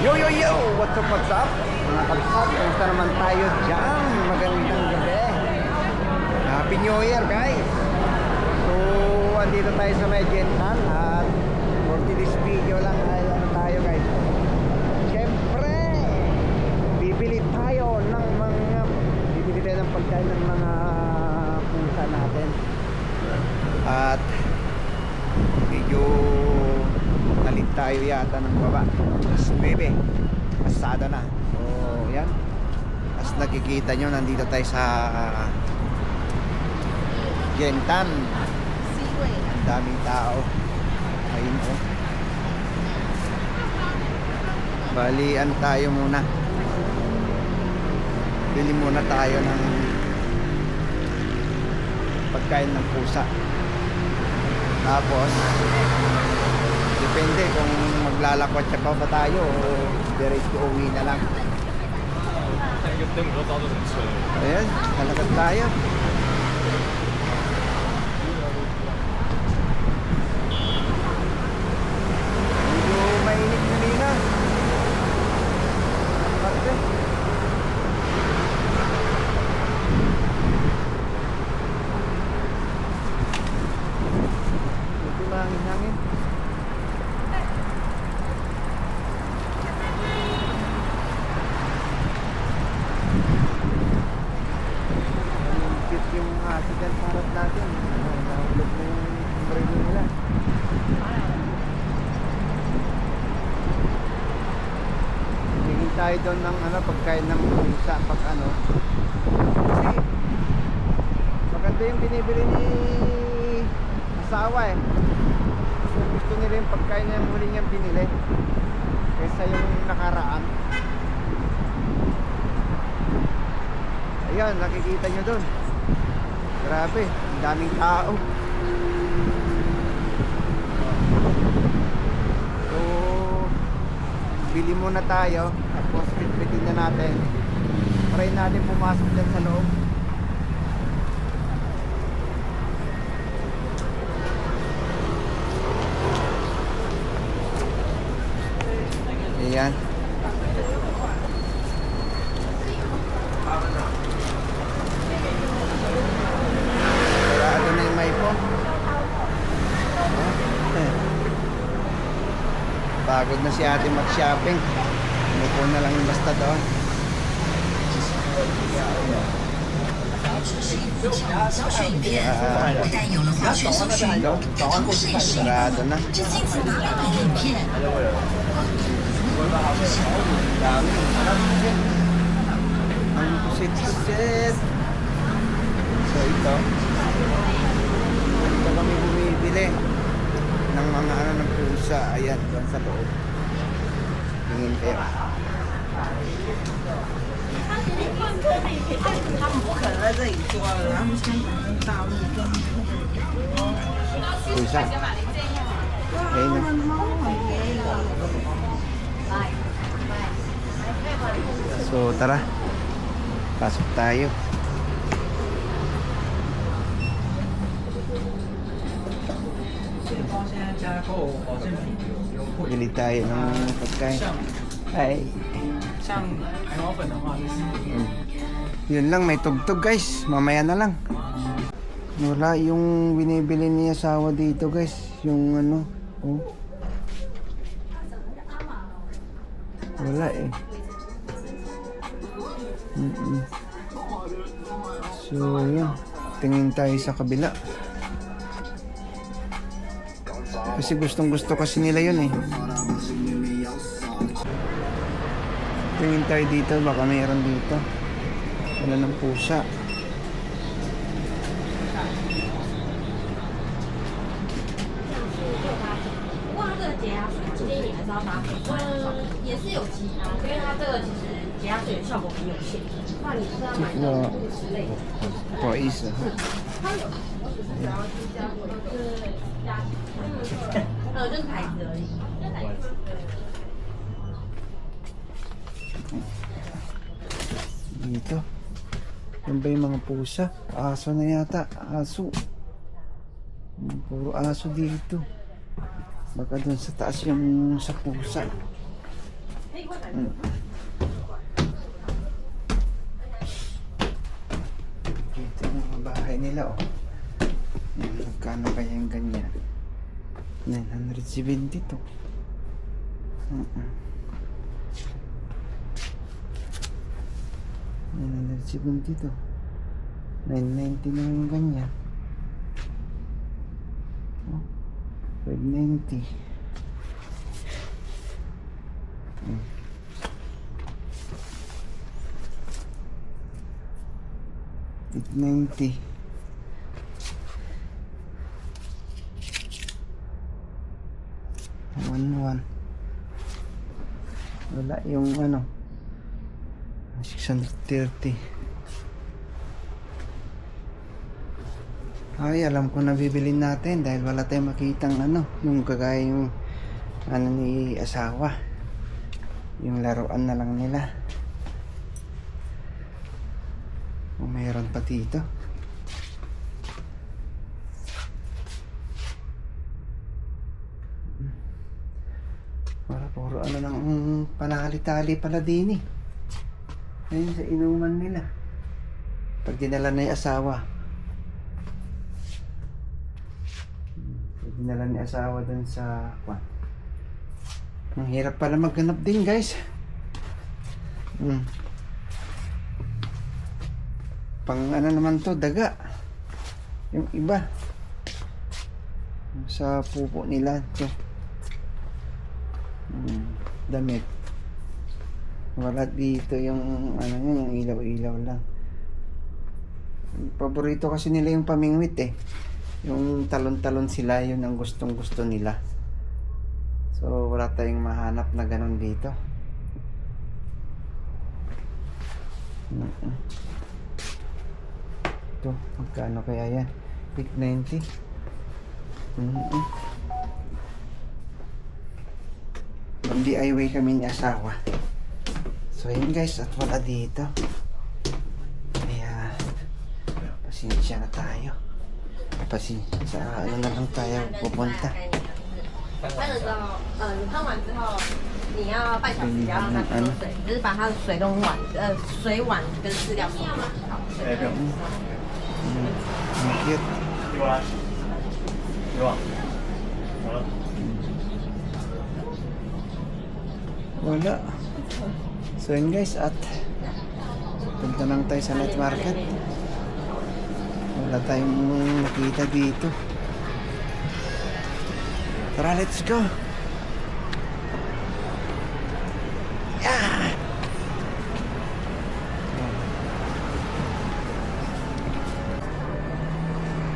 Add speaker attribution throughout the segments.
Speaker 1: Yo! What's up? Mga kapsat, kumusta naman tayo dyan? Magandang gabi. Happy New Year, guys! So, andito tayo sa Mejentan at for this video lang ay ano tayo, guys. Siyempre, bibili tayo ng pagkain ng mga pusa natin. At medyo nalit tayo yata ng baba. Mas 9, pasada na. So yan, as nakikita nyo, nandito tayo sa Gentan. Ang daming tao. Ayun po. Bali ano tayo muna, bili muna tayo ng pagkain ng pusa. Tapos depende kung maglalakwat siya pa ba tayo o diretso uwi na lang. Ayan, halakad tayo. Medyo mainit na nila. Parte. Ito lang hangin. Yung accident harap natin, nahulog na yung umbrella nila. Hingin tayo doon ng pagkain ng pusa pag kasi maganda yung binibili ni asawa gusto nila yung pagkain yung huli niyang binili kaysa yung nakaraan. Ayan, nakikita nyo doon. Grabe, ang daming tao. So, bili muna tayo. Tapos, pitpitin na natin. Try natin pumasok dyan sa loob. Ayan. Pagod na si ate mag-shopping. Umupo na lang yung basta doon. Sarado na. Ang pusit-pusit. So ito, dito kami bumibili ng mga ng pusa. Ayan, doon sa loob. Tingin kayo. Pusa. Ayun na. So tara, pasok tayo. Bili tayo ng pagkain. Ay. Yun lang, may tugtog guys. Mamaya na lang. Wala yung binibili ni asawa dito guys. Yung oh. Wala eh. So yun, tingin tayo sa kabila. Kasi gustong gusto kasi nila yun eh. Tingin tayo dito, baka mayroon dito. Wala ng pusa. Baka isa. Dito. Yan ba yung mga pusa? Aso na yata. Aso. Puro aso dito. Baka dun sa taas yung sa pusa. Mm. Ito yung mga bahay nila, oh. Yan, magkano kaya yung ganyan? 970 to. 970 to. 990 na yung ganyan. Oh, 590. Hmm. $890. One. Wala yung ano 630. Ay, alam ko na bibilin natin dahil wala tayong makitang ano, yung kagaya yung ano ni asawa, yung laruan na lang nila. Kung mayroon pa dito. Wala, puro ano ng panali-tali pala din eh. Ayun sa inuman nila. Pag dinala na yung asawa. Pag dinala ni asawa dun sa kwan. Ang hirap pala maghanap din, guys. Pang ano naman to, daga. Yung iba. Sa pupo nila to. Damit. Wala dito yung ano yun, yung ilaw-ilaw lang. Paborito kasi nila yung pamingwit eh. Yung talon-talon sila, yun ang gustong-gusto nila. So wala tayong mahanap na ganun dito. Ito, magkano kaya yan? 890. Mag-DIY kami ni asawa. So yun guys, at wala dito. Kaya pasensya na tayo. Pasensya, ano na lang tayo pupunta.
Speaker 2: 它的时候，你喷完之后，你要半小时不要让它喷水，就是把它的水跟水碗跟饲料冲好。
Speaker 1: Cute. Wala. So yun guys, at punta lang tayo sa night market. Wala tayong nakita dito. Tara, let's go. Yeah.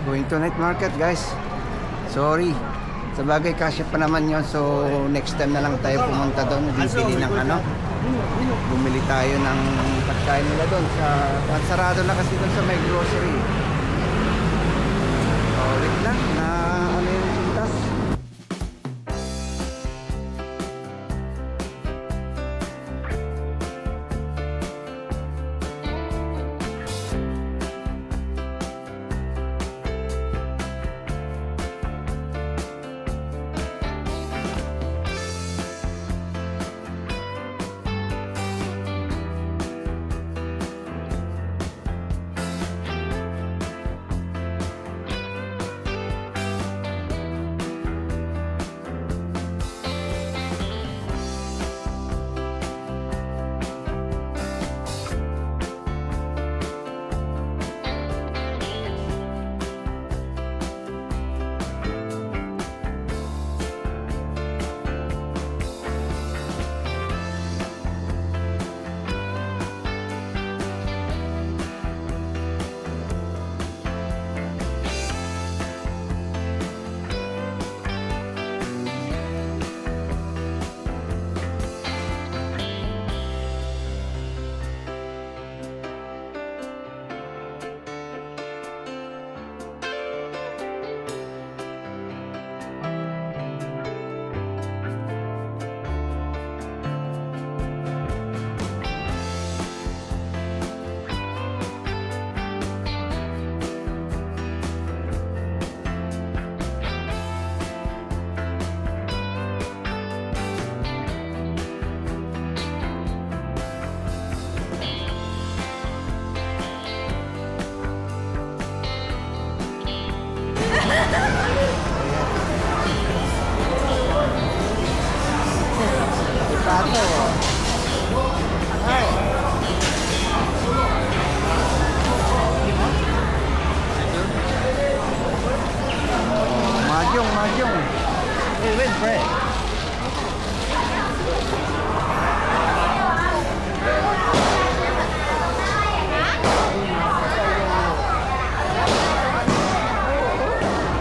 Speaker 1: Going to night market, guys. Sorry. Sa bagay, kasya pa naman yon. So next time na lang tayo pumunta doon. Bibili ng ano. Bumili tayo ng pagkain nila doon. Sarado na kasi doon sa may grocery. Wait lang na ano yung sintas. plato. Ay. Mahjong, mahjong. Hey, wait, Fred.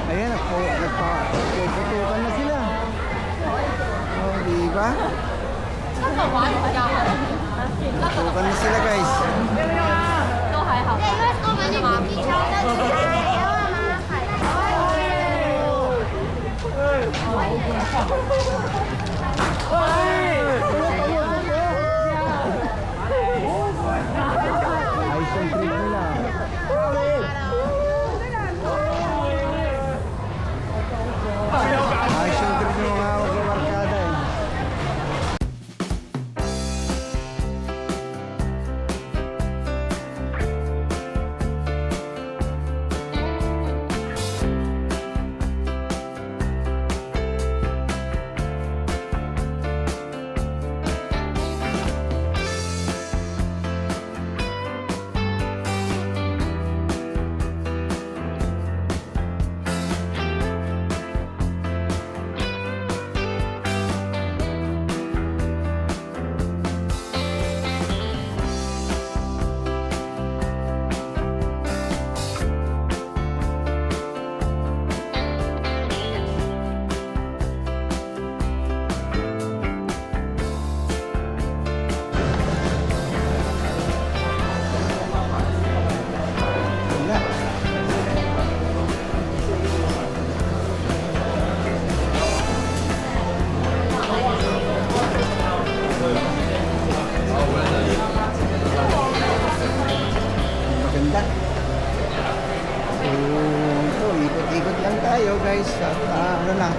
Speaker 1: Ayan, nagpa-putukan na sila. Oh, di ba?
Speaker 2: 那个滑比较好，
Speaker 1: Putukan na sila, guys.
Speaker 2: 都还好。
Speaker 3: 对，因为我们那个地球的起来了吗？海
Speaker 1: Ayos ang trip nila. Ayos yung trip ng mga magbabarkada eh. Wala. Maganda. So, ito, ikot-ikot lang tayo guys. At ano na.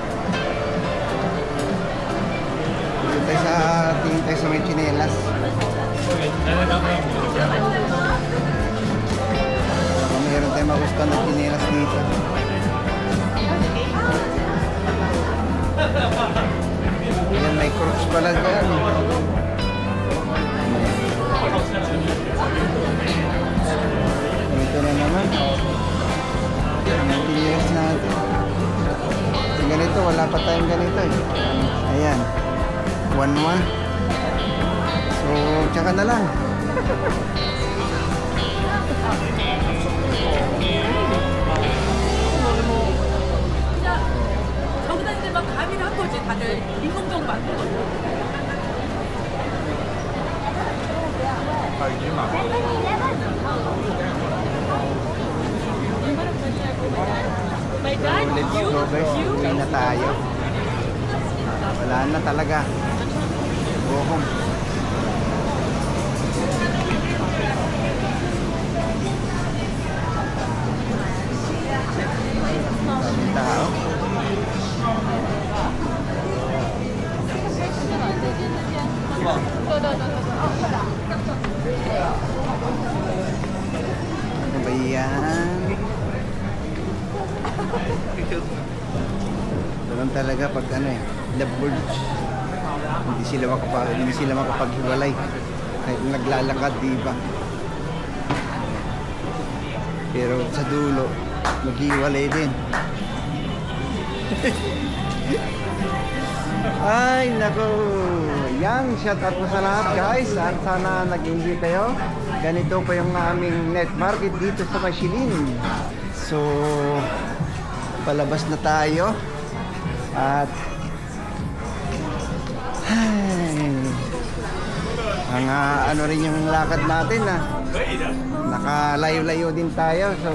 Speaker 1: Tingin tayo sa may tsinelas. Baka mayroon tayo magustuhan ng tsinelas dito. Yan, may crocs pala dyan. Ito na naman. Ang tsinelas natin. Yung ganito, wala pa tayong ganito eh. Ayan. 1-1. So, tsaka na lang.
Speaker 4: 저보다 이제 막 가미를 한 거지 다들 인공적 만든 거지.
Speaker 1: Let's go guys, uwi na tayo. Wala na talaga. Go home. Daming tao. Ano ba yan? Ganun talaga pag ano eh, lovebirds. Hindi sila makapaghiwalay. Kahit naglalakad, di ba? Pero sa dulo, maghiwalay din. Ay, nako. Yang shout out po sa lahat guys. At sana nag-enjoy kayo. Ganito po yung aming net market dito sa Mashilin. So, palabas na tayo. At ang ano rin yung lakad natin na nakalayo-layo din tayo. So,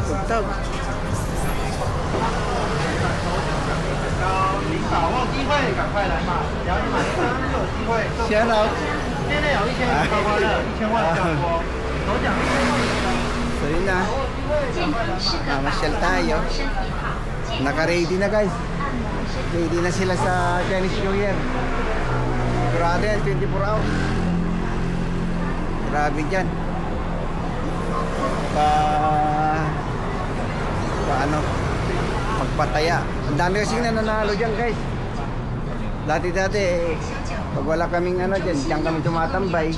Speaker 1: tugtog.
Speaker 5: 把握机会，赶快来嘛！只要你买单就有机会。
Speaker 1: Shout out.
Speaker 5: 今天有1000元刮刮乐，1000万奖波，头奖1000万。
Speaker 1: So yun na. Masyal tayo. Naka-ready na guys. Ready na sila sa Chinese New Year. Grabe yan, 24 hours. Grabe dyan. Paano? Magpataya. Ang dami kasing nananalo dyan, guys. Dati-dati, pag wala kaming ano dyan, diyan kami tumatambay.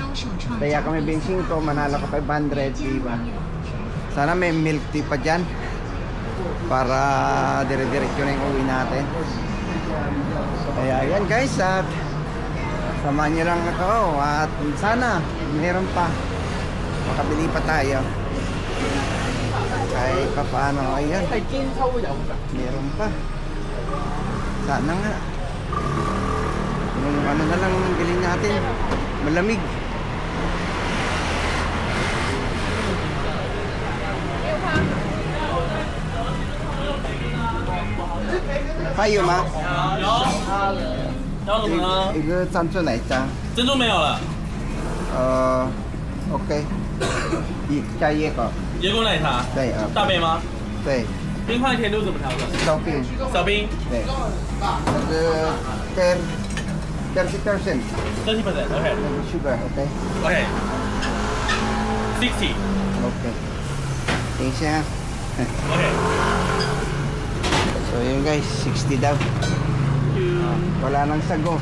Speaker 1: Kaya kami 25, manalo ka 500, diba? Sana may milk tea pa dyan. Para dire-diretso na yung uwi natin. Kaya yan guys, at samahan nyo lang ako. At sana, meron pa. Makabili pa tayo. Kahit pa paano, ayan. Meron pa. Sana nga. Yung ano na lang bilhin natin. Malamig. Hayo ma.
Speaker 5: 要什么呢？
Speaker 1: 一个珍珠奶茶。
Speaker 5: 珍珠没有了，
Speaker 1: OK。加椰果。
Speaker 5: 椰果奶茶，
Speaker 1: 对啊。
Speaker 5: 大杯吗？
Speaker 1: 对。
Speaker 5: 冰块甜度怎么调整？
Speaker 1: 少冰。
Speaker 5: 少冰
Speaker 1: 对。30%。
Speaker 5: ，30%，OK，OK，
Speaker 1: sugar OK。
Speaker 5: 60，
Speaker 1: OK。等一下。
Speaker 5: OK。
Speaker 1: So yun guys, 60 daw. Wala nang sago.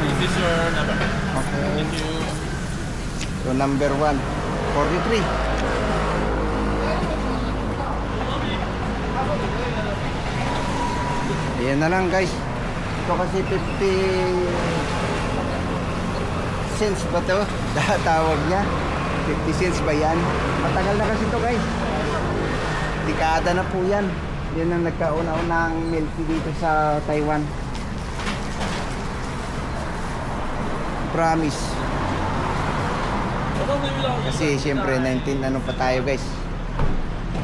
Speaker 5: Is this your number?
Speaker 1: Okay.
Speaker 5: Thank you.
Speaker 1: So number 1, 43. Ayan na lang guys. Ito kasi 50 cents ba ito? Tawag niya. 50 cents ba yan? Matagal na kasi ito guys. Dekada na po yan. Yan ang nagkauna-unang milk tea dito sa Taiwan. Promise. Kasi siyempre 19 ano pa tayo guys.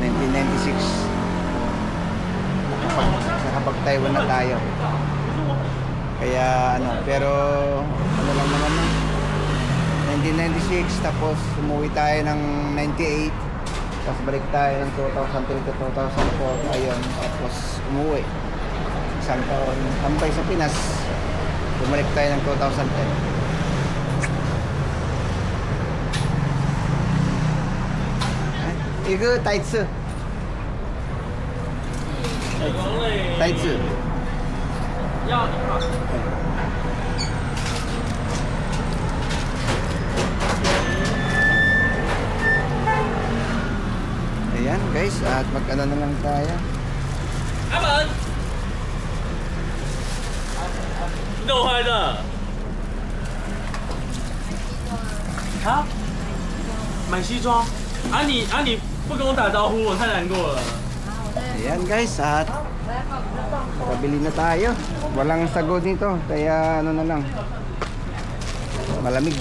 Speaker 1: 1996. Nakapag Taiwan na tayo. Kaya ano, pero ano lang naman na. 1996 tapos umuwi tayo ng 98. Tapos balik tayo ng 2003 to 2004. Ayun, tapos umuwi. Isang taon tambay sa Pinas. Bumalik tayo ng 2010. 이거 타이츠. 타이츠.
Speaker 5: 要一块。
Speaker 1: Ayan guys, at mag-ano na lang tayo.
Speaker 5: 阿门，你怎么回来的？啊？买西装？你不跟我打招呼，我太难过了。
Speaker 1: Ayan guys, at makabili na tayo. Walang sago dito, kaya ano na lang. Malamig.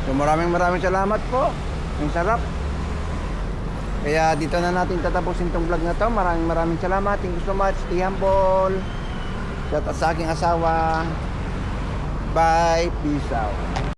Speaker 1: So maraming salamat po. Ang sarap. Kaya dito na natin tatapusin tong vlog na to. Maraming salamat. Thank you so much. Stay humble. Shout out sa aking asawa. Bye. Peace out.